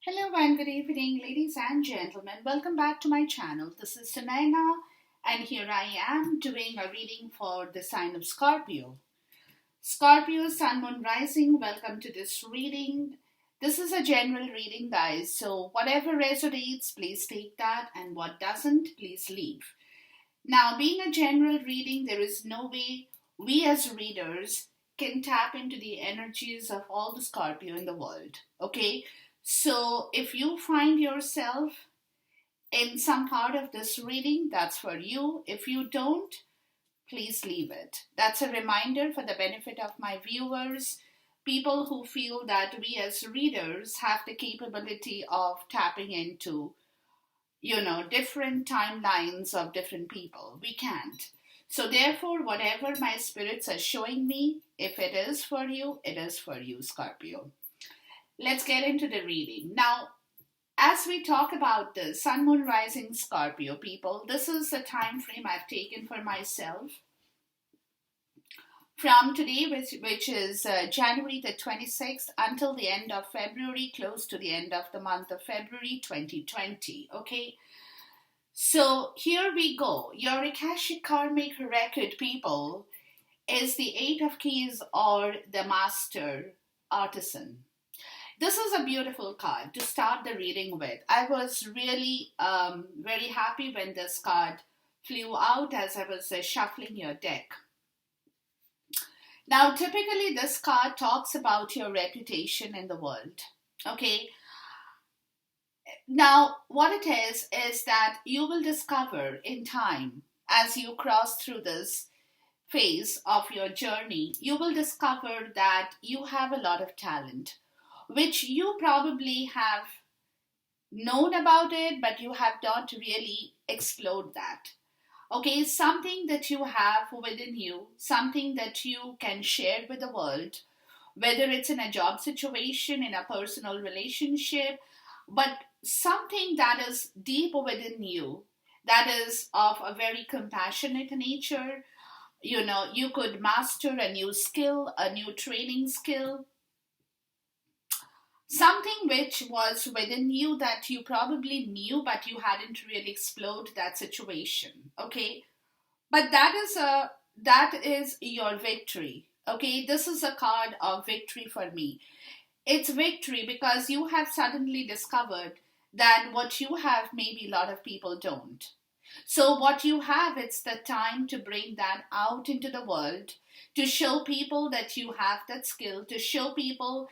Hello and good evening, ladies and gentlemen. Welcome back to my channel. This is Sunaina, and here I am doing a reading for the sign of Scorpio. Scorpio, Sun, Moon, Rising, welcome to this reading. This is a general reading, guys, so whatever resonates, please take that, and what doesn't, please leave. Now, being a general reading, there is no way we as readers can tap into the energies of all the Scorpio in the world. Okay? So, if you find yourself in some part of this reading, that's for you. If you don't, please leave it. That's a reminder for the benefit of my viewers, people who feel that we as readers have the capability of tapping into different timelines of different people. We can't. So, therefore, whatever my spirits are showing me, if it is for you, it is for you, Scorpio. Let's get into the reading. Now, as we talk about the Sun, Moon, Rising Scorpio people, this is the time frame I've taken for myself from today, which is January the 26th, until the end of February, close to the end of the month of February 2020. Okay, so here we go. Your Akashic Karmic Record, people, is the Eight of Keys or the Master Artisan. This is a beautiful card to start the reading with. I was really very happy when this card flew out as I was shuffling your deck. Now, typically, this card talks about your reputation in the world. Okay. Now, what it is that you will discover in time as you cross through this phase of your journey, you will discover that you have a lot of talent, which you probably have known about it, but you have not really explored that. Okay, something that you have within you, something that you can share with the world, whether it's in a job situation, in a personal relationship, but something that is deep within you, that is of a very compassionate nature. You could master a new skill, a new training skill, something which was within you that you probably knew but you hadn't really explored that situation. Okay, but that is your victory. Okay, this is a card of victory for me. It's victory because you have suddenly discovered that what you have, maybe a lot of people don't. So what you have, it's the time to bring that out into the world, to show people that you have that skill, to show people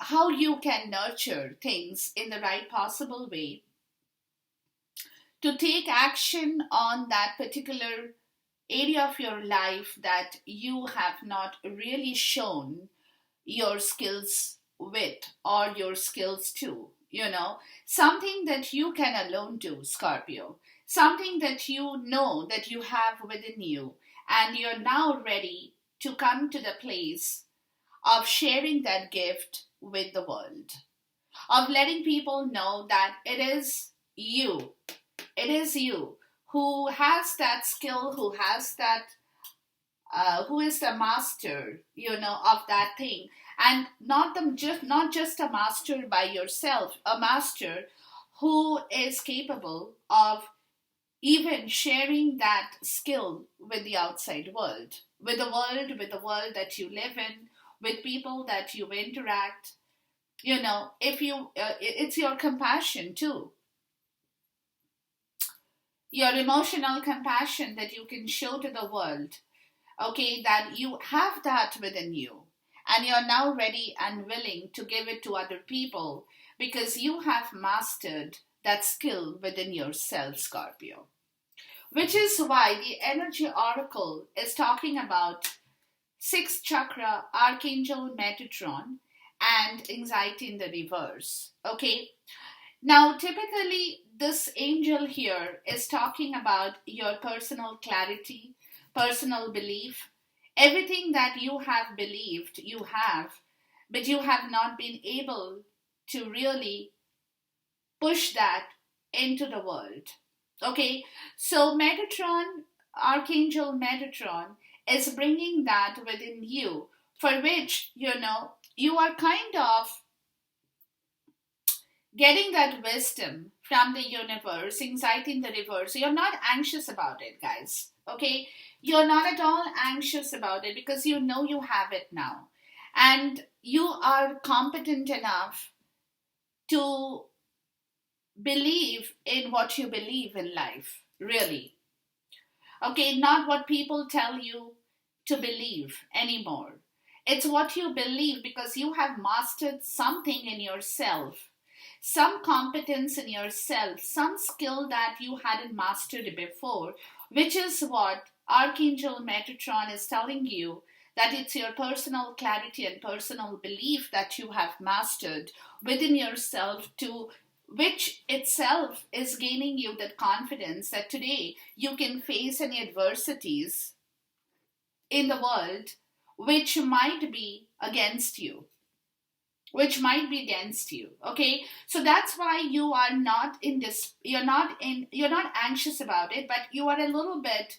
how you can nurture things in the right possible way, to take action on that particular area of your life that you have not really shown your skills with or your skills to, something that you can alone do, Scorpio, something that you know that you have within you, and you're now ready to come to the place of sharing that gift with the world, of letting people know that it is you who has that skill, who has that, who is the master, of that thing, and not just a master by yourself, a master who is capable of even sharing that skill with the outside world, with the world that you live in, with people that you interact. If you, it's your compassion too, your emotional compassion that you can show to the world. Okay, that you have that within you, and you're now ready and willing to give it to other people because you have mastered that skill within yourself, Scorpio. Which is why the energy oracle is talking about sixth chakra, Archangel Metatron, and anxiety in the reverse. Okay, now typically this angel here is talking about your personal clarity, personal belief, everything that you have believed you have, but you have not been able to really push that into the world. Okay, so Metatron, Archangel Metatron, is bringing that within you, for which, you are kind of getting that wisdom from the universe, anxiety in the reverse. You're not anxious about it, guys. Okay? You're not at all anxious about it because you know you have it now. And you are competent enough to believe in what you believe in life, really. Okay, not what people tell you to believe anymore. It's what you believe because you have mastered something in yourself, some competence in yourself, some skill that you hadn't mastered before, which is what Archangel Metatron is telling you, that it's your personal clarity and personal belief that you have mastered within yourself, to which itself is gaining you that confidence that today you can face any adversities in the world which might be against you, okay. So that's why you are not in this, you're not anxious about it, but you are a little bit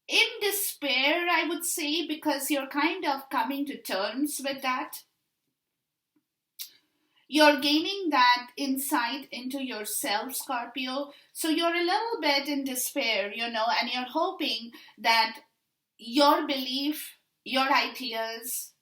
in despair, I would say, because you're kind of coming to terms with that. You're gaining that insight into yourself, Scorpio. So you're a little bit in despair, and you're hoping that your belief, your ideas,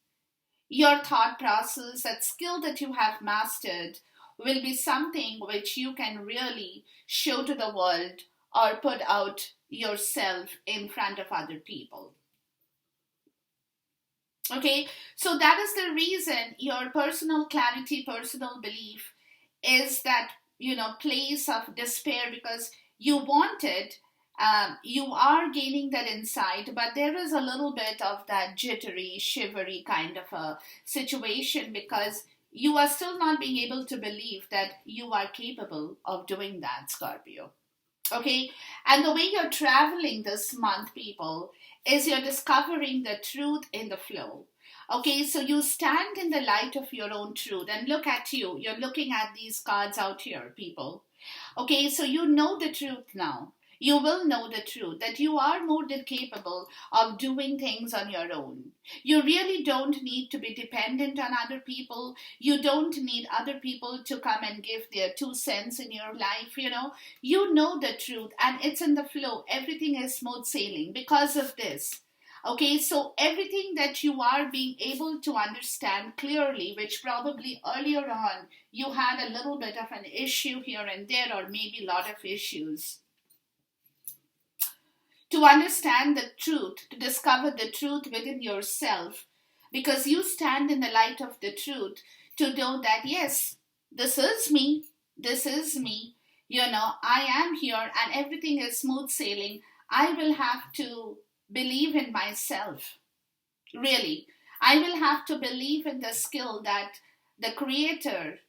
your thought process, that skill that you have mastered will be something which you can really show to the world or put out yourself in front of other people. Okay, so that is the reason your personal clarity, personal belief is that, place of despair, because you wanted, you are gaining that insight, but there is a little bit of that jittery, shivery kind of a situation because you are still not being able to believe that you are capable of doing that, Scorpio. Okay, and the way you're traveling this month, people, is you're discovering the truth in the flow. Okay, so you stand in the light of your own truth, and look at you. You're looking at these cards out here, people. Okay, so you know the truth now. You will know the truth that you are more than capable of doing things on your own. You really don't need to be dependent on other people. You don't need other people to come and give their 2 cents in your life. You know the truth, and it's in the flow. Everything is smooth sailing because of this. Okay, so everything that you are being able to understand clearly, which probably earlier on you had a little bit of an issue here and there, or maybe a lot of issues. To understand the truth, to discover the truth within yourself, because you stand in the light of the truth, to know that yes, this is me, I am here and everything is smooth sailing. I will have to believe in myself. Really, I will have to believe in the skill that the Creator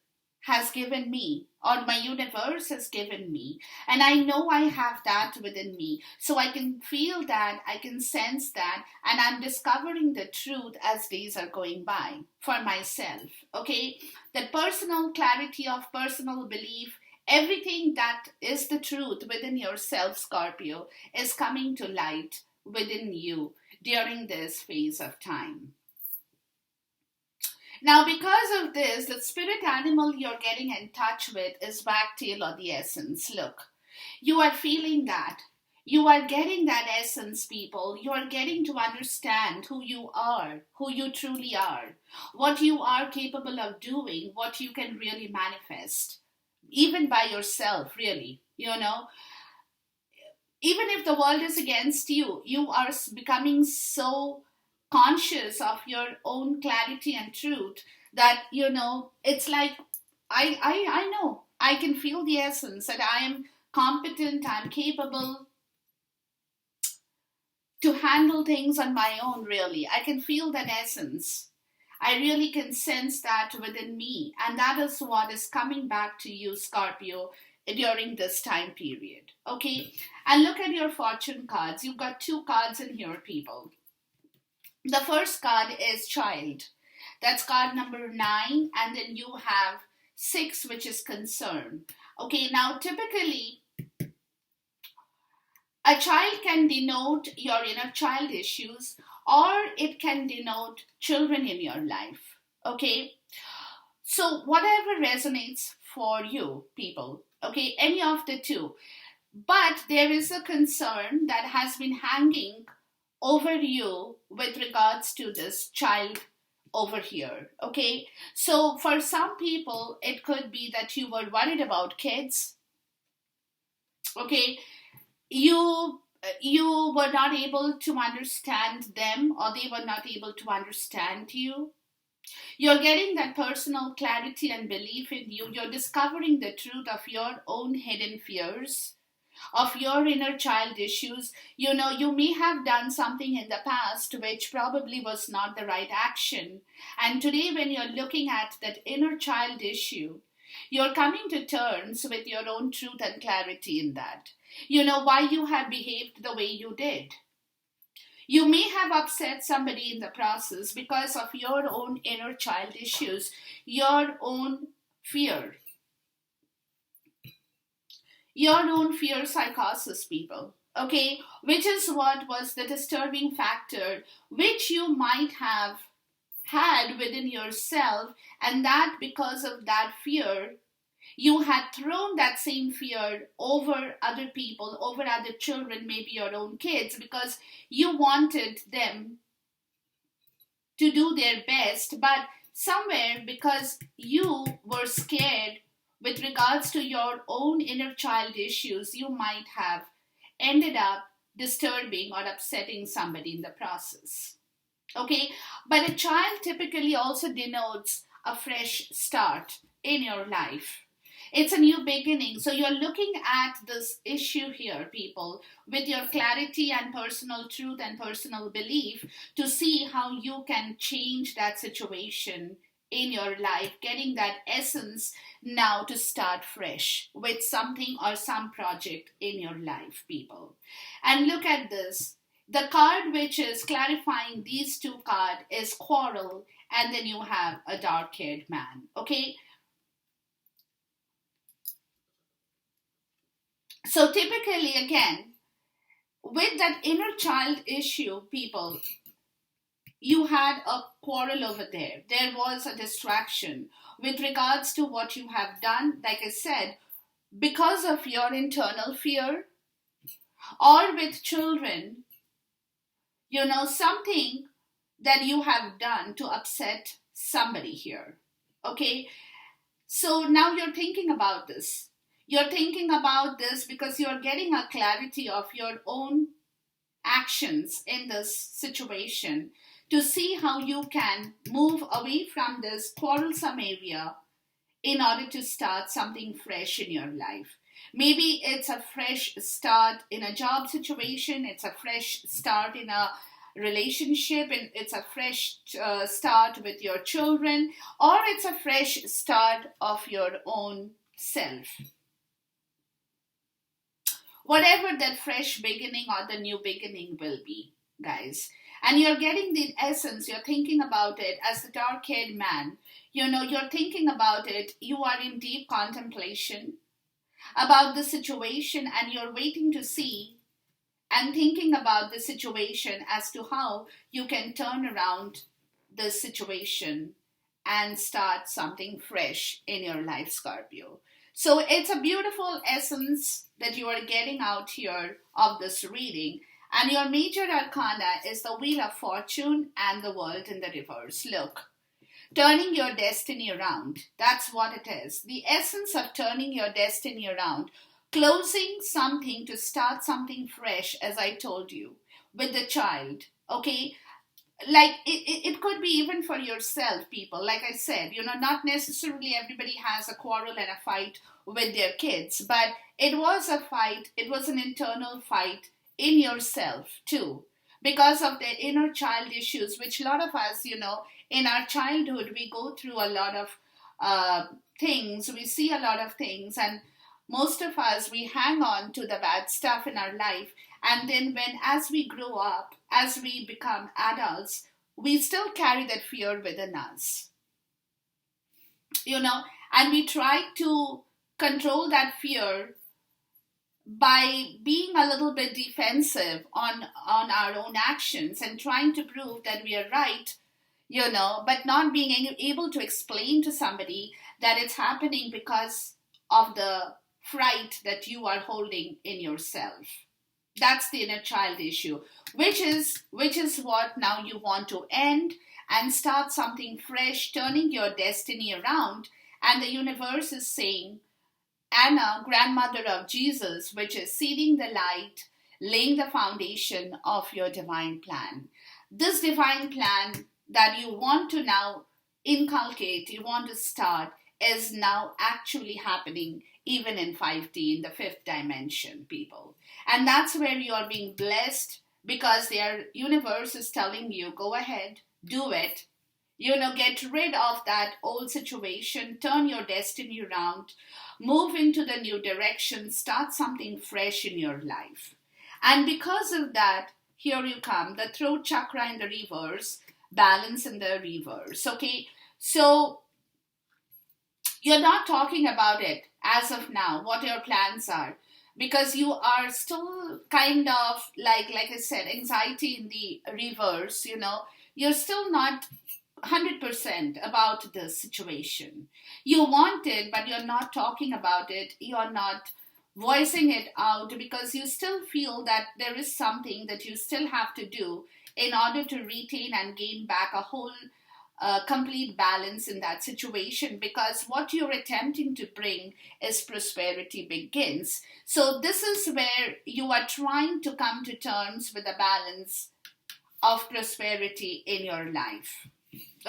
has given me, or my universe has given me, and I know I have that within me, so I can feel that, I can sense that, and I'm discovering the truth as days are going by for myself. Okay, the personal clarity of personal belief, everything that is the truth within yourself, Scorpio, is coming to light within you during this phase of time. Now, because of this, the spirit animal you're getting in touch with is Wagtail, or the essence. Look, you are feeling that. You are getting that essence, people. You are getting to understand who you are, who you truly are, what you are capable of doing, what you can really manifest, even by yourself, really. Even if the world is against you, you are becoming so conscious of your own clarity and truth that it's like I know, I can feel the essence that I am competent, I'm capable to handle things on my own. Really, I can feel that essence. I really can sense that within me, and that is what is coming back to you, Scorpio, during this time period. Okay, and look at your fortune cards. You've got 2 cards in here, people. The first card is child. That's card number 9, and then you have 6, which is concern. Okay, now typically a child can denote your inner child issues, or it can denote children in your life. Okay, So whatever resonates for you, people, okay, any of the two. But there is a concern that has been hanging over you with regards to this child over here, okay? So for some people, it could be that you were worried about kids, okay? You were not able to understand them, or they were not able to understand you. You're getting that personal clarity and belief in you. You're discovering the truth of your own hidden fears, of your inner child issues. You know, you may have done something in the past which probably was not the right action. And today, when you're looking at that inner child issue, you're coming to terms with your own truth and clarity in that. You know why you have behaved the way you did. You may have upset somebody in the process because of your own inner child issues, your own fear, your own fear psychosis, people. Okay, which is what was the disturbing factor which you might have had within yourself, and that because of that fear, you had thrown that same fear over other people, over other children, maybe your own kids, because you wanted them to do their best, but somewhere because you were scared with regards to your own inner child issues, you might have ended up disturbing or upsetting somebody in the process. Okay, but a child typically also denotes a fresh start in your life. It's a new beginning. So you're looking at this issue here, people, with your clarity and personal truth and personal belief to see how you can change that situation in your life, getting that essence now to start fresh with something or some project in your life, people. And look at this. The card which is clarifying these two cards is quarrel, and then you have a dark-haired man. Okay, so typically, again, with that inner child issue, people, you had a quarrel over there. There was a distraction with regards to what you have done, like I said, because of your internal fear, or with children, you know, something that you have done to upset somebody here. Okay, so now you're thinking about this. You're thinking about this because you're getting a clarity of your own actions in this situation to see how you can move away from this quarrelsome area in order to start something fresh in your life. Maybe it's a fresh start in a job situation, it's a fresh start in a relationship, and it's a fresh start with your children, or it's a fresh start of your own self. Whatever that fresh beginning or the new beginning will be, guys. And you're getting the essence, you're thinking about it as the dark haired man. You know, you're thinking about it, you are in deep contemplation about the situation, and you're waiting to see and thinking about the situation as to how you can turn around the situation and start something fresh in your life, Scorpio. So it's a beautiful essence that you are getting out here of this reading. And your major arcana is the Wheel of Fortune and the World in the reverse. Look, turning your destiny around. That's what it is. The essence of turning your destiny around. Closing something to start something fresh, as I told you, with the child. Okay? Like it could be even for yourself, people. Like I said, you know, not necessarily everybody has a quarrel and a fight with their kids, but it was a fight, it was an internal fight in yourself too, because of the inner child issues, which a lot of us, you know, in our childhood, we go through a lot of things, we see a lot of things, and most of us, we hang on to the bad stuff in our life. And then as we grow up, as we become adults, we still carry that fear within us, you know, and we try to control that fear by being a little bit defensive on our own actions and trying to prove that we are right, but not being able to explain to somebody that it's happening because of the fright that you are holding in yourself. That's the inner child issue, which is what now you want to end and start something fresh, turning your destiny around. And the universe is saying, Anna, grandmother of Jesus, which is seeding the light, laying the foundation of your divine plan. This divine plan that you want to now inculcate, you want to start, is now actually happening even in 5D, in the fifth dimension, people. And that's where you are being blessed because their universe is telling you, go ahead, do it. Get rid of that old situation, turn your destiny around, move into the new direction, start something fresh in your life. And because of that, here you come, the throat chakra in the reverse, balance in the reverse. Okay, so you're not talking about it as of now, what your plans are, because you are still kind of like I said, anxiety in the reverse. You're still not 100% about the situation. You want it, but you're not talking about it. You're not voicing it out because you still feel that there is something that you still have to do in order to retain and gain back a whole complete balance in that situation, because what you're attempting to bring is prosperity begins. So this is where you are trying to come to terms with a balance of prosperity in your life.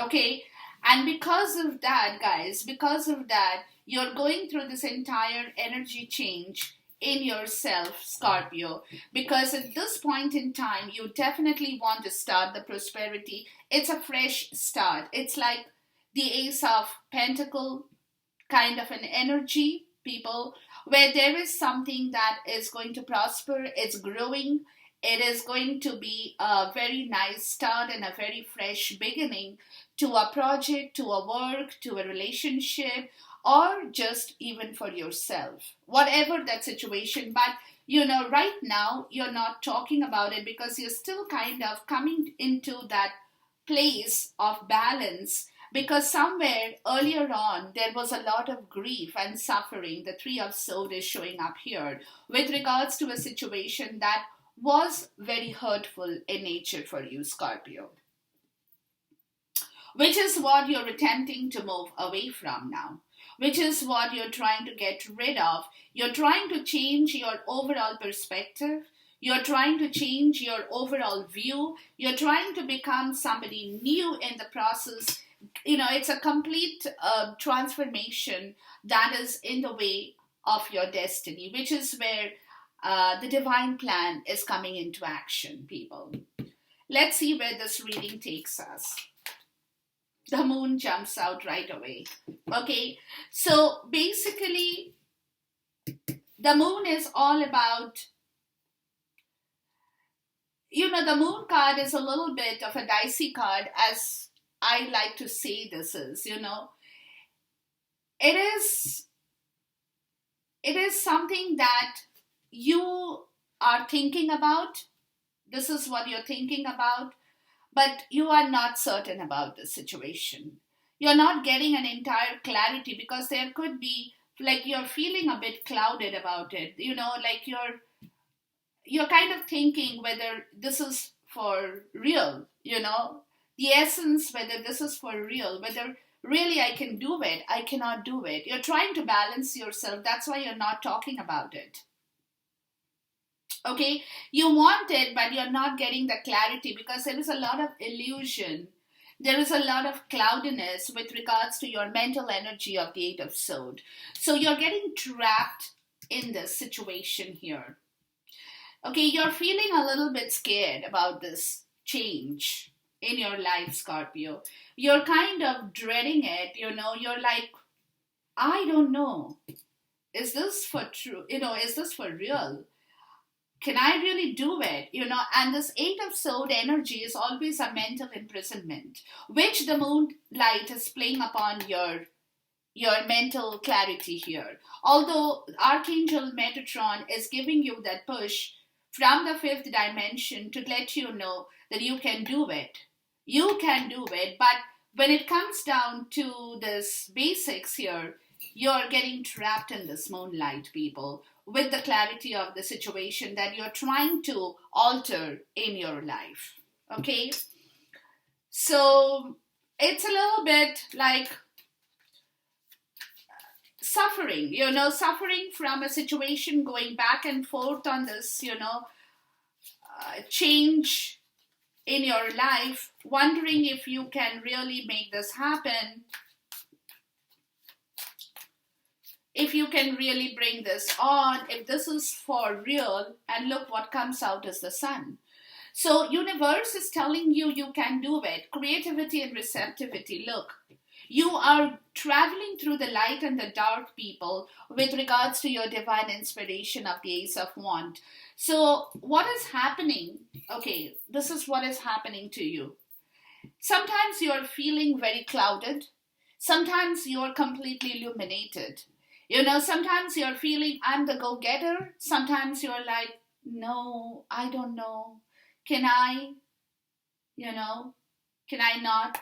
Okay, and because of that, guys, because of that, you're going through this entire energy change in yourself, Scorpio, because at this point in time, you definitely want to start the prosperity. It's a fresh start. It's like the Ace of Pentacle kind of an energy, people, where there is something that is going to prosper, it's growing, it is going to be a very nice start and a very fresh beginning to a project, to a work, to a relationship, or just even for yourself, whatever that situation. But right now you're not talking about it because you're still kind of coming into that place of balance, because somewhere earlier on there was a lot of grief and suffering. The Three of Swords is showing up here with regards to a situation that was very hurtful in nature for you, Scorpio, which is what you're attempting to move away from now, which is what you're trying to get rid of. You're trying to change your overall perspective. You're trying to change your overall view. You're trying to become somebody new in the process. It's a complete transformation that is in the way of your destiny, which is where the divine plan is coming into action, people. Let's see where this reading takes us. The moon jumps out right away. Okay, so basically, the moon is all about, the moon card is a little bit of a dicey card, as I like to say this is, it is something that you are thinking about. This is what you're thinking about, but you are not certain about the situation. You're not getting an entire clarity because there could be, like, you're feeling a bit clouded about it. Like you're kind of thinking whether this is for real, the essence, whether this is for real, whether really I can do it, I cannot do it. You're trying to balance yourself. That's why you're not talking about it. Okay, you want it, but you're not getting the clarity because there is a lot of illusion. There is a lot of cloudiness with regards to your mental energy of the Eight of Swords. So you're getting trapped in this situation here. Okay, you're feeling a little bit scared about this change in your life, Scorpio. You're kind of dreading it, you're like, I don't know. Is this for true? Is this for real? Can I really do it? And this Eight of Swords energy is always a mental imprisonment, which the moonlight is playing upon your mental clarity here. Although Archangel Metatron is giving you that push from the fifth dimension to let you know that you can do it. You can do it, but when it comes down to this basics here, you're getting trapped in this moonlight, people, with the clarity of the situation that you're trying to alter in your life. Okay? So it's a little bit like suffering, suffering from a situation, going back and forth on this, change in your life, wondering if you can really make this happen, if you can really bring this on, if this is for real. And look what comes out as the sun. So universe is telling you you can do it. Creativity and receptivity. Look, you are traveling through the light and the dark, people, with regards to your divine inspiration of the Ace of Wands. So what is happening? Okay, this is what is happening to you. Sometimes you're feeling very clouded. Sometimes you're completely illuminated. Sometimes you're feeling I'm the go-getter. Sometimes you're like, no, I don't know. Can I? Can I not?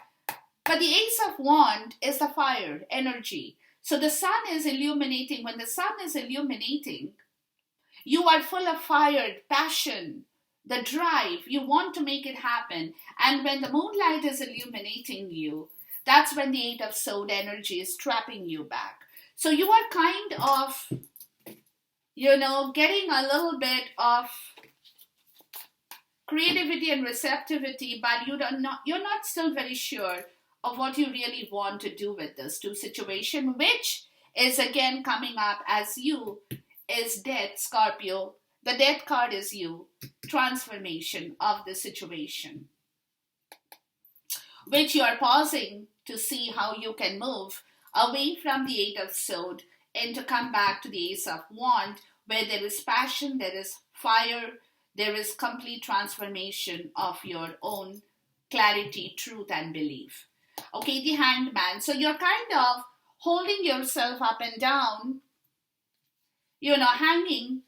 But the Ace of Wand is the fire energy. So the sun is illuminating. When the sun is illuminating, you are full of fire, passion, the drive. You want to make it happen. And when the moonlight is illuminating you, that's when the Eight of Sword energy is trapping you back. So you are kind of, getting a little bit of creativity and receptivity, but you're not still very sure of what you really want to do with this two situation, which is again coming up as you, is death, Scorpio. The death card is you, transformation of the situation, which you are pausing to see how you can move away from the Eight of Swords and to come back to the Ace of Wands, where there is passion, there is fire, there is complete transformation of your own clarity, truth, and belief. Okay, the Hanged Man. So you're kind of holding yourself up and down, hanging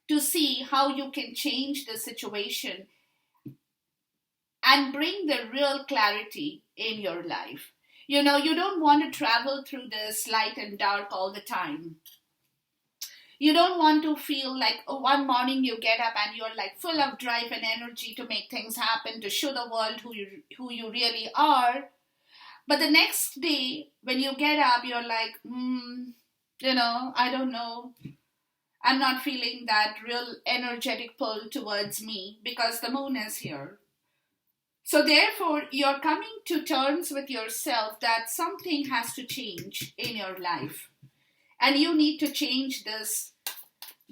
to see how you can change the situation and bring the real clarity in your life. You don't want to travel through this light and dark all the time. You don't want to feel like one morning you get up and you're like full of drive and energy to make things happen, to show the world who you really are. But the next day when you get up, you're like, I don't know. I'm not feeling that real energetic pull towards me because the moon is here. So therefore, you're coming to terms with yourself that something has to change in your life. And you need to change this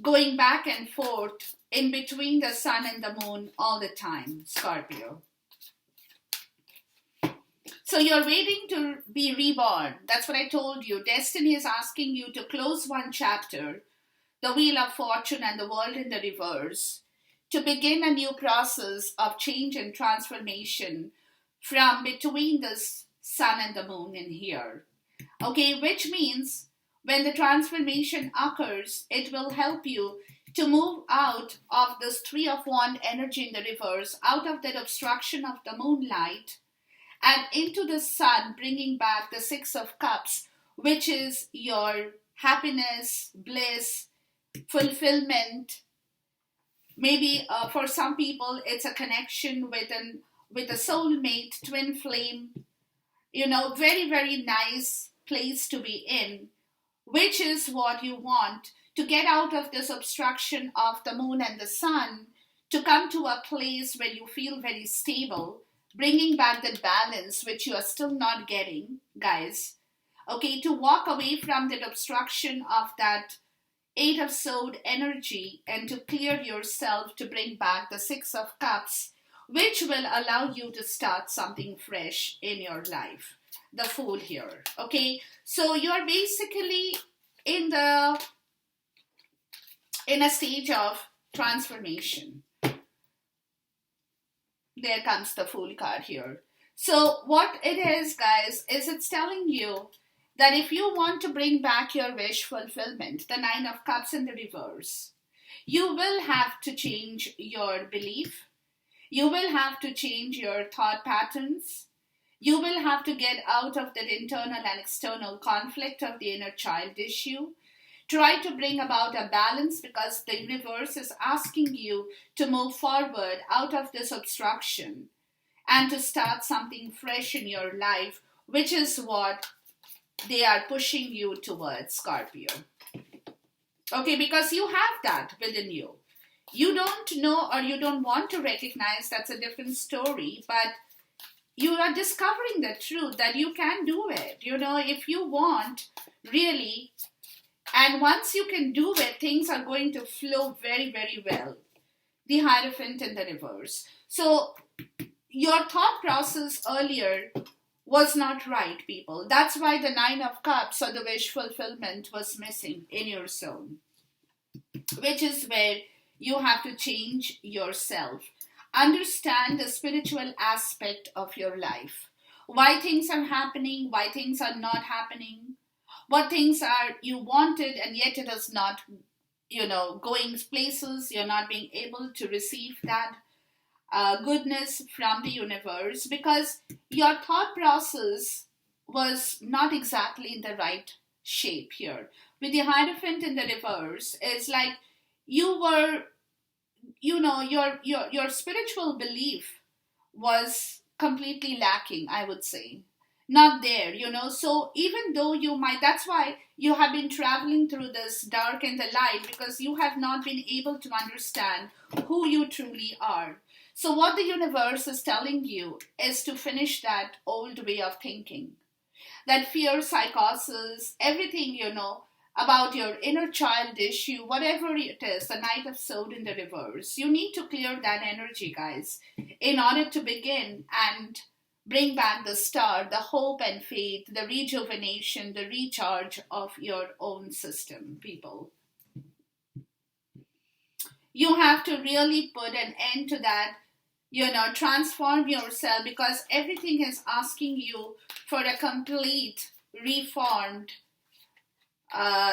going back and forth in between the sun and the moon all the time, Scorpio. So you're waiting to be reborn. That's what I told you. Destiny is asking you to close one chapter, the Wheel of Fortune and the World in the Reverse, to begin a new process of change and transformation from between the sun and the moon in here. Okay, which means when the transformation occurs, it will help you to move out of this Three of Wands energy in the reverse, out of that obstruction of the moonlight, and into the sun, bringing back the Six of Cups, which is your happiness, bliss, fulfillment. Maybe for some people, it's a connection with a soulmate, twin flame. Very, very nice place to be in, which is what you want, to get out of this obstruction of the moon and the sun, to come to a place where you feel very stable, bringing back that balance which you are still not getting, guys. Okay, to walk away from that obstruction of that Eight of Swords energy and to clear yourself, to bring back the Six of Cups, which will allow you to start something fresh in your life. The Fool here. Okay, so you're basically in a stage of transformation. There comes the Fool card here. So what it is, guys, is it's telling you that if you want to bring back your wish fulfillment, the Nine of Cups in the reverse, you will have to change your belief. You will have to change your thought patterns. You will have to get out of that internal and external conflict of the inner child issue. Try to bring about a balance because the universe is asking you to move forward out of this obstruction and to start something fresh in your life, which is what they are pushing you towards, Scorpio. Okay, because you have that within you. You don't know or you don't want to recognize, that's a different story, but you are discovering the truth that you can do it. If you want, really, and once you can do it, things are going to flow very, very well. The Hierophant in the reverse. So, your thought process earlier was not right, people. That's why the Nine of Cups or the wish fulfillment was missing in your zone, which is where you have to change yourself. Understand the spiritual aspect of your life. Why things are happening, why things are not happening, what things are you wanted and yet it is not, going places, you're not being able to receive that goodness from the universe because your thought process was not exactly in the right shape here. With the Hierophant in the reverse, it's like you were, your spiritual belief was completely lacking, I would say. Not there, So even though you might, that's why you have been traveling through this dark and the light because you have not been able to understand who you truly are. So, what the universe is telling you is to finish that old way of thinking. That fear, psychosis, everything about your inner child issue, whatever it is, the Knight of Swords in the reverse. You need to clear that energy, guys, in order to begin and bring back the star, the hope and faith, the rejuvenation, the recharge of your own system, people. You have to really put an end to that, transform yourself because everything is asking you for a complete, reformed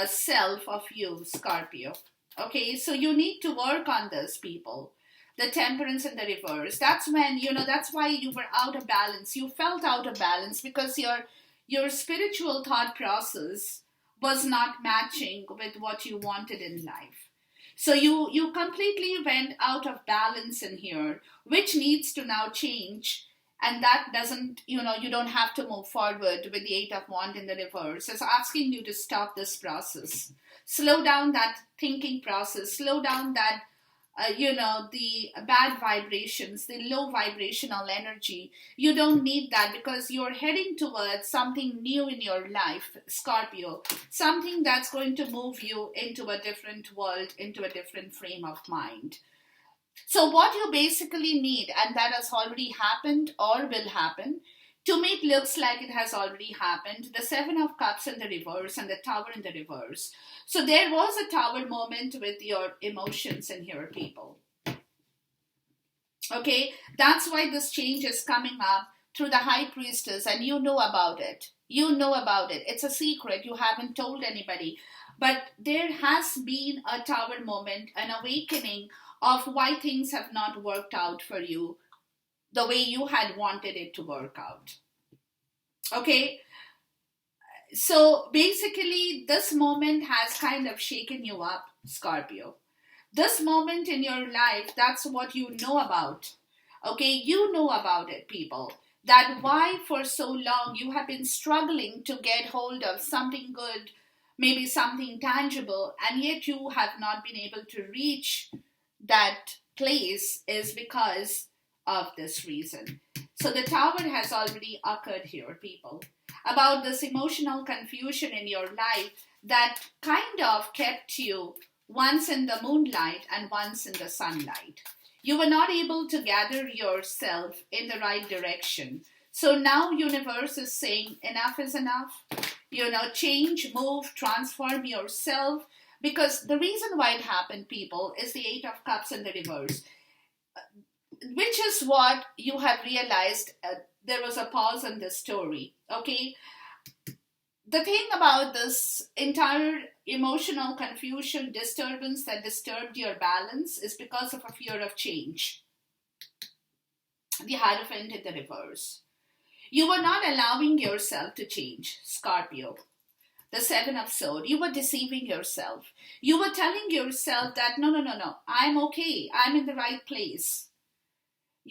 self of you, Scorpio. Okay, so you need to work on this, people. The Temperance in the reverse. That's when, that's why you were out of balance. You felt out of balance because your spiritual thought process was not matching with what you wanted in life. So you completely went out of balance in here, which needs to now change. And that doesn't, you don't have to move forward with the Eight of Wands in the reverse. It's asking you to stop this process. Slow down that thinking process. Slow down that, the bad vibrations, the low vibrational energy. You don't need that because you're heading towards something new in your life, Scorpio. Something that's going to move you into a different world, into a different frame of mind. So, what you basically need, and that has already happened or will happen, to me it looks like it has already happened. The Seven of Cups in the reverse and the Tower in the reverse. So, there was a Tower moment with your emotions in here, people. Okay, that's why this change is coming up through the High Priestess, and you know about it. You know about it. It's a secret. You haven't told anybody. But there has been a Tower moment, an awakening of why things have not worked out for you the way you had wanted it to work out. Okay? So basically, this moment has kind of shaken you up, Scorpio. This moment in your life, that's what you know about. Okay? You know about it, people. That why for so long you have been struggling to get hold of something good, maybe something tangible, and yet you have not been able to reach that place is because of this reason. So the Tower has already occurred here, people, about this emotional confusion in your life that kind of kept you once in the moonlight and once in the sunlight. You were not able to gather yourself in the right direction. So now universe is saying enough is enough. Change, move, transform yourself. Because the reason why it happened, people, is the Eight of Cups in the reverse, which is what you have realized. There was a pause in this story, okay? The thing about this entire emotional confusion, disturbance that disturbed your balance is because of a fear of change. the Hierophant in the reverse. You were not allowing yourself to change, Scorpio. The Seven of Swords. You were deceiving yourself. You were telling yourself that, no, no, no, no, I'm okay. I'm in the right place.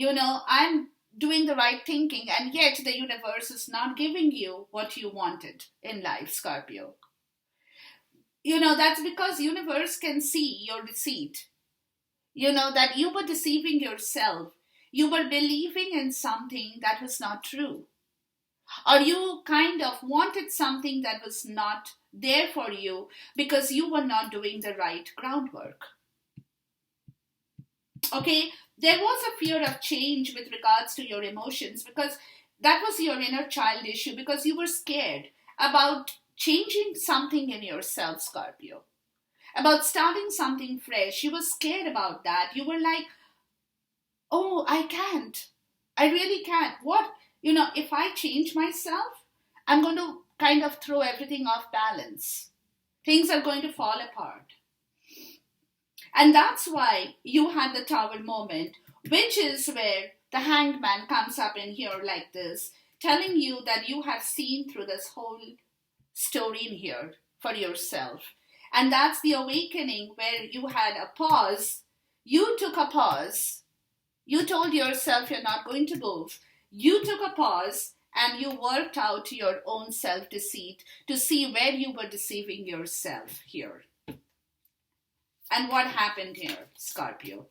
I'm doing the right thinking, and yet the universe is not giving you what you wanted in life, Scorpio. That's because universe can see your deceit. That you were deceiving yourself. You were believing in something that was not true. Or you kind of wanted something that was not there for you because you were not doing the right groundwork. Okay, there was a fear of change with regards to your emotions because that was your inner child issue, because you were scared about changing something in yourself, Scorpio, about starting something fresh. You were scared about that. You were like, oh, I can't. I really can't. What? If I change myself, I'm going to kind of throw everything off balance. Things are going to fall apart. And that's why you had the Tower moment, which is where the Hanged Man comes up in here like this, telling you that you have seen through this whole story in here for yourself. And that's the awakening where you had a pause. You took a pause. You told yourself you're not going to move. You took a pause and you worked out your own self-deceit to see where you were deceiving yourself here. And what happened here, Scorpio?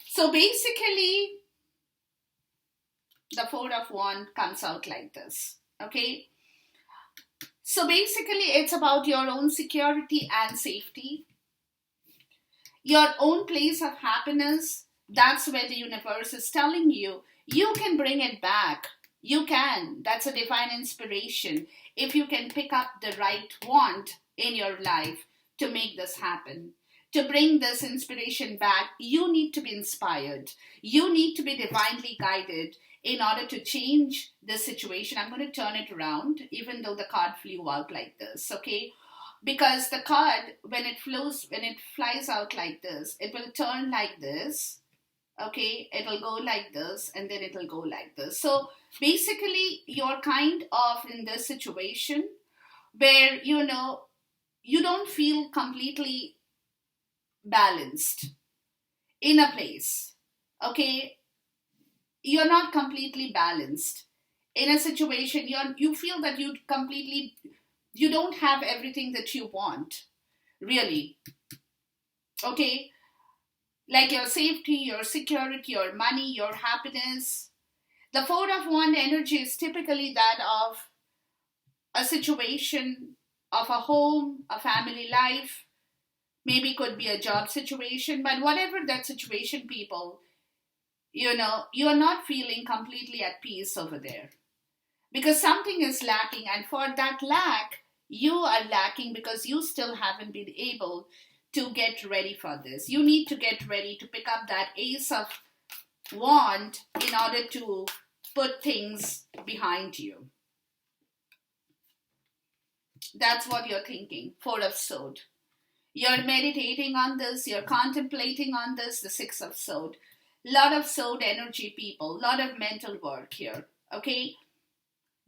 So basically, the Four of Wands comes out like this, okay? So basically, it's about your own security and safety, your own place of happiness. That's where the universe is telling you, you can bring it back. You can. That's a divine inspiration. If you can pick up the right wand in your life to make this happen, to bring this inspiration back, you need to be inspired. You need to be divinely guided in order to change the situation. I'm going to turn it around, even though the card flew out like this, okay? Because the card, when it flies out like this, it will turn like this, okay? It'll go like this, and then it'll go like this. So basically, you're kind of in this situation where, you don't feel completely balanced in a place, okay? You're not completely balanced in a situation. You feel that you don't have everything that you want, really, okay? Like your safety, your security, your money, your happiness. The Four of Wands energy is typically that of a situation of a home, a family life, maybe could be a job situation, but whatever that situation, people, you are not feeling completely at peace over there because something is lacking, and for that lack, you are lacking because you still haven't been able to get ready for this. You need to get ready to pick up that Ace of Wand in order to put things behind you. That's what you're thinking. Four of Swords. You're meditating on this. You're contemplating on this. The Six of Swords. Lot of sword energy, people. Lot of mental work here. Okay?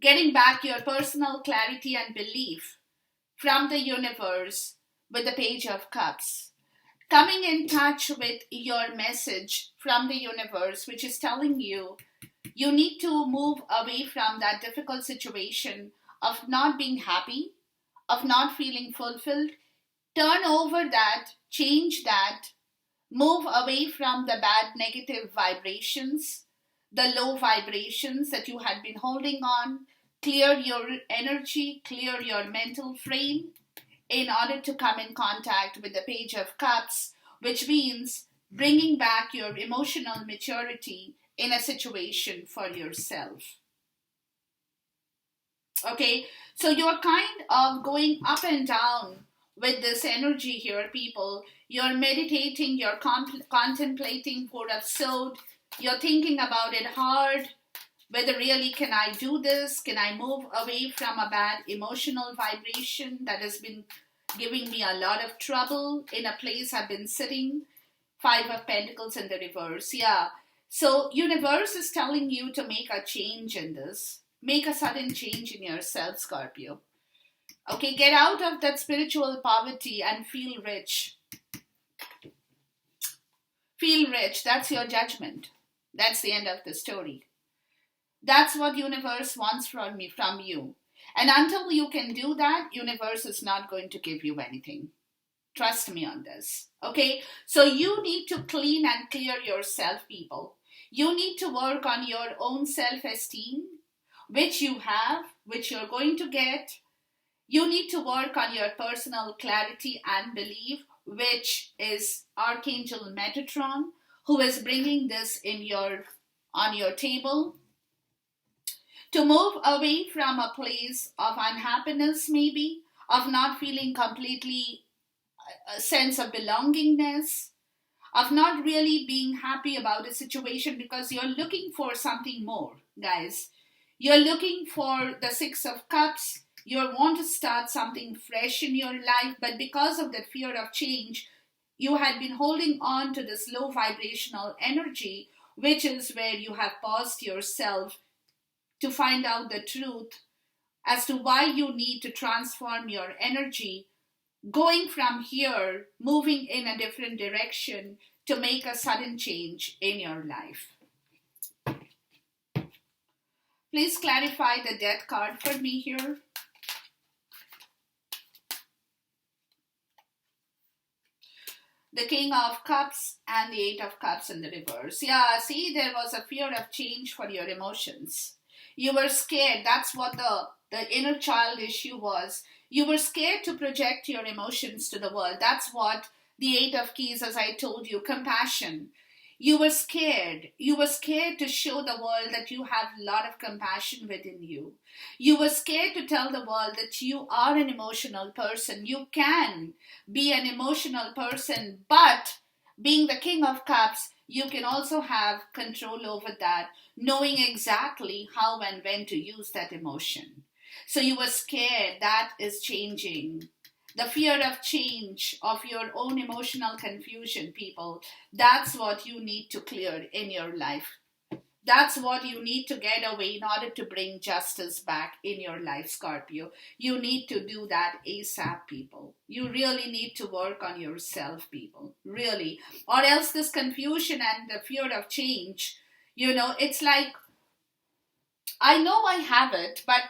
Getting back your personal clarity and belief from the universe with the Page of Cups. Coming in touch with your message from the universe, which is telling you you need to move away from that difficult situation of not being happy, of not feeling fulfilled. Turn over that, change that, move away from the bad negative vibrations, the low vibrations that you had been holding on. Clear your energy, clear your mental frame in order to come in contact with the Page of Cups, which means bringing back your emotional maturity in a situation for yourself. Okay, so you're kind of going up and down with this energy here, people. You're meditating, you're contemplating Four of Swords, you're thinking about it hard, whether really can I do this? Can I move away from a bad emotional vibration that has been giving me a lot of trouble in a place I've been sitting Five of Pentacles in the reverse. Yeah. So universe is telling you to make a change in this. Make a sudden change in yourself, Scorpio. Okay, get out of that spiritual poverty and feel rich. Feel rich. That's your judgment. That's the end of the story. That's what universe wants from you. And until you can do that, universe is not going to give you anything. Trust me on this. Okay? So you need to clean and clear yourself, people. You need to work on your own self-esteem, which you have, which you're going to get. You need to work on your personal clarity and belief, which is Archangel Metatron, who is bringing this on your table. To move away from a place of unhappiness, maybe, of not feeling completely a sense of belongingness, of not really being happy about a situation because you're looking for something more, guys. You're looking for the Six of Cups. You want to start something fresh in your life, but because of the fear of change, you had been holding on to this low vibrational energy, which is where you have paused yourself to find out the truth as to why you need to transform your energy, going from here, moving in a different direction to make a sudden change in your life. Please clarify the Death card for me here. The King of Cups and the Eight of Cups in the reverse. Yeah, see, there was a fear of change for your emotions. You were scared. That's what the inner child issue was. You were scared to project your emotions to the world. That's what the Eight of Keys, as I told you, compassion. You were scared. You were scared to show the world that you have a lot of compassion within you. You were scared to tell the world that you are an emotional person. You can be an emotional person, but being the King of Cups, you can also have control over that, knowing exactly how and when to use that emotion. So you were scared. That is changing. The fear of change, of your own emotional confusion, people, that's what you need to clear in your life. That's what you need to get away in order to bring justice back in your life, Scorpio. You need to do that ASAP, people. You really need to work on yourself, people. Really. Or else this confusion and the fear of change, it's like, I know I have it, but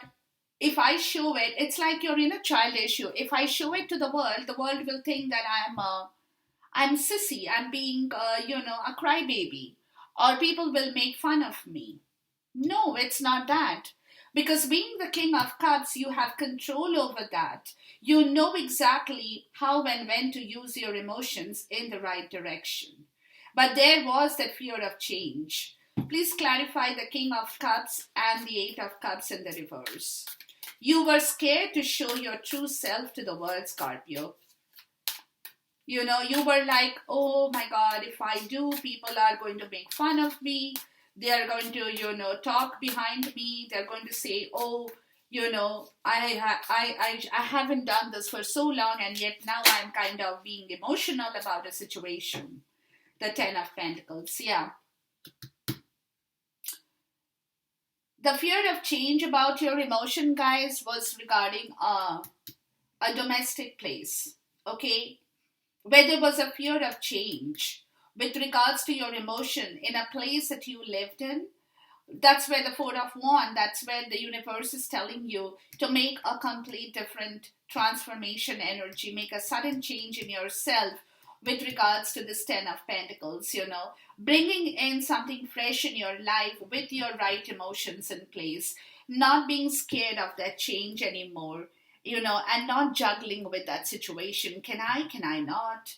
if I show it, it's like your inner child issue. If I show it to the world will think that I'm sissy. I'm being, a crybaby. Or people will make fun of me. No, it's not that. Because being the King of Cups, you have control over that. You know exactly how and when to use your emotions in the right direction. But there was that fear of change. Please clarify the King of Cups and the Eight of Cups in the reverse. You were scared to show your true self to the world, Scorpio. You were like, oh my God, if I do, people are going to make fun of me. They are going to, talk behind me. They're going to say, oh, I haven't done this for so long, and yet now I'm kind of being emotional about a situation. The Ten of Pentacles, yeah. The fear of change about your emotion, guys, was regarding a domestic place, okay? Where there was a fear of change with regards to your emotion in a place that you lived in. That's where the Four of Wands, that's where the universe is telling you to make a complete different transformation energy, make a sudden change in yourself with regards to this Ten of Pentacles, bringing in something fresh in your life with your right emotions in place, not being scared of that change anymore, and not juggling with that situation. Can I not?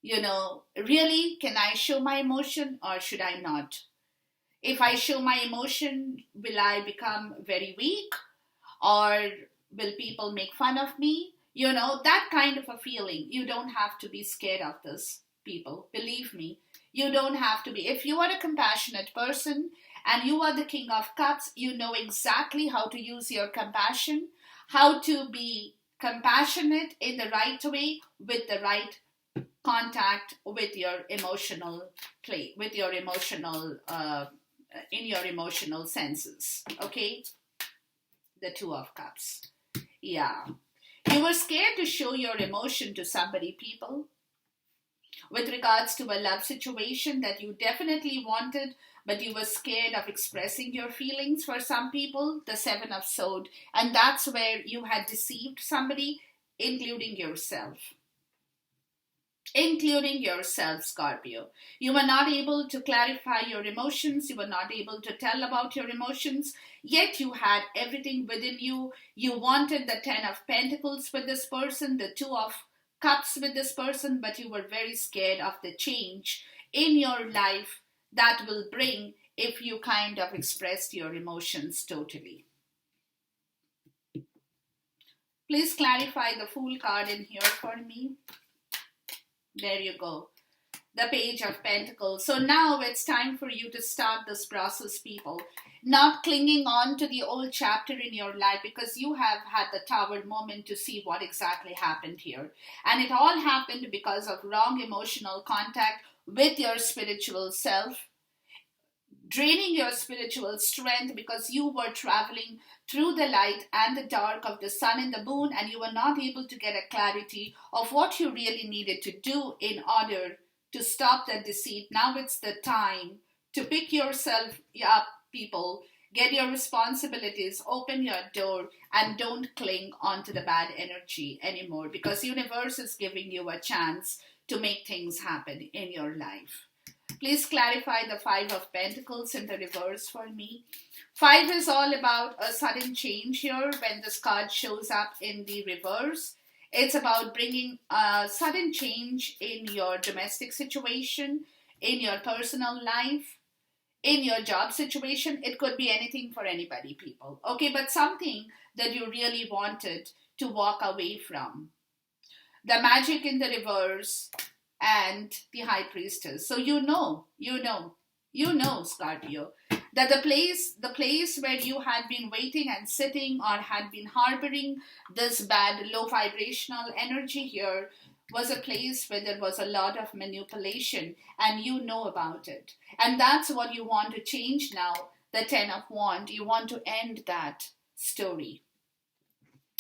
Really, can I show my emotion or should I not? If I show my emotion, will I become very weak? Or will people make fun of me? That kind of a feeling. You don't have to be scared of this, people. Believe me, you don't have to be. If you are a compassionate person and you are the King of Cups, you know exactly how to use your compassion, how to be compassionate in the right way with the right contact with your emotional play, with your emotional, in your emotional senses. Okay, the Two of Cups. Yeah. You were scared to show your emotion to somebody, people, with regards to a love situation that you definitely wanted, but you were scared of expressing your feelings for some people, the Seven of Swords. And that's where you had deceived somebody, including yourself. Including yourself, Scorpio. You were not able to clarify your emotions. You were not able to tell about your emotions. Yet you had everything within you. You wanted the Ten of Pentacles with this person, the Two of Cups with this person, but you were very scared of the change in your life that will bring if you kind of expressed your emotions totally. Please clarify the Fool card in here for me. There you go. The Page of Pentacles. So now it's time for you to start this process, people. Not clinging on to the old chapter in your life, because you have had the Tower moment to see what exactly happened here. And it all happened because of wrong emotional contact with your spiritual self, draining your spiritual strength because you were traveling through the light and the dark of the sun and the moon, and you were not able to get a clarity of what you really needed to do in order to stop that deceit. Now it's the time to pick yourself up, people. Get your responsibilities, open your door, and don't cling onto the bad energy anymore, because universe is giving you a chance to make things happen in your life. Please clarify the Five of Pentacles in the reverse for me. Five is all about a sudden change here when this card shows up in the reverse. It's about bringing a sudden change in your domestic situation, in your personal life, in your job situation. It could be anything for anybody, people. Okay, but something that you really wanted to walk away from. The Magic in the reverse and the High Priestess. So you know, Scorpio, that the place where you had been waiting and sitting or had been harboring this bad low vibrational energy here was a place where there was a lot of manipulation, and you know about it. And that's what you want to change now, the Ten of Wands. You want to end that story.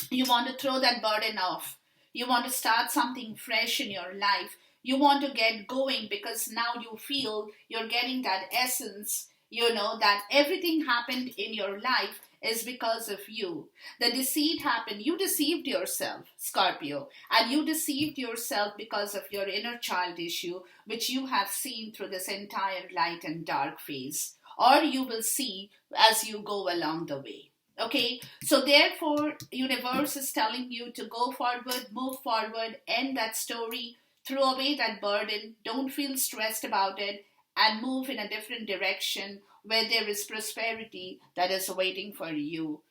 You want to throw that burden off. You want to start something fresh in your life. You want to get going because now you feel you're getting that essence, that everything happened in your life is because of you. The deceit happened. You deceived yourself, Scorpio, and you deceived yourself because of your inner child issue, which you have seen through this entire light and dark phase, or you will see as you go along the way. Okay, so therefore, universe is telling you to go forward, move forward, end that story, throw away that burden, don't feel stressed about it, and move in a different direction where there is prosperity that is waiting for you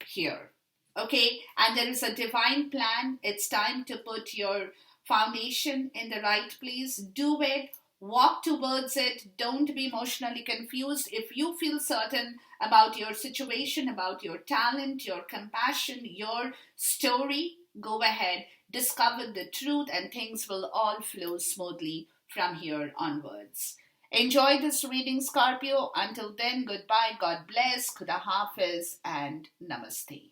here. Okay, and there is a divine plan. It's time to put your foundation in the right place. Do it. Walk towards it. Don't be emotionally confused. If you feel certain about your situation, about your talent, your compassion, your story, go ahead, discover the truth, and things will all flow smoothly from here onwards. Enjoy this reading, Scorpio. Until then, goodbye, God bless, Khuda Hafiz, and Namaste.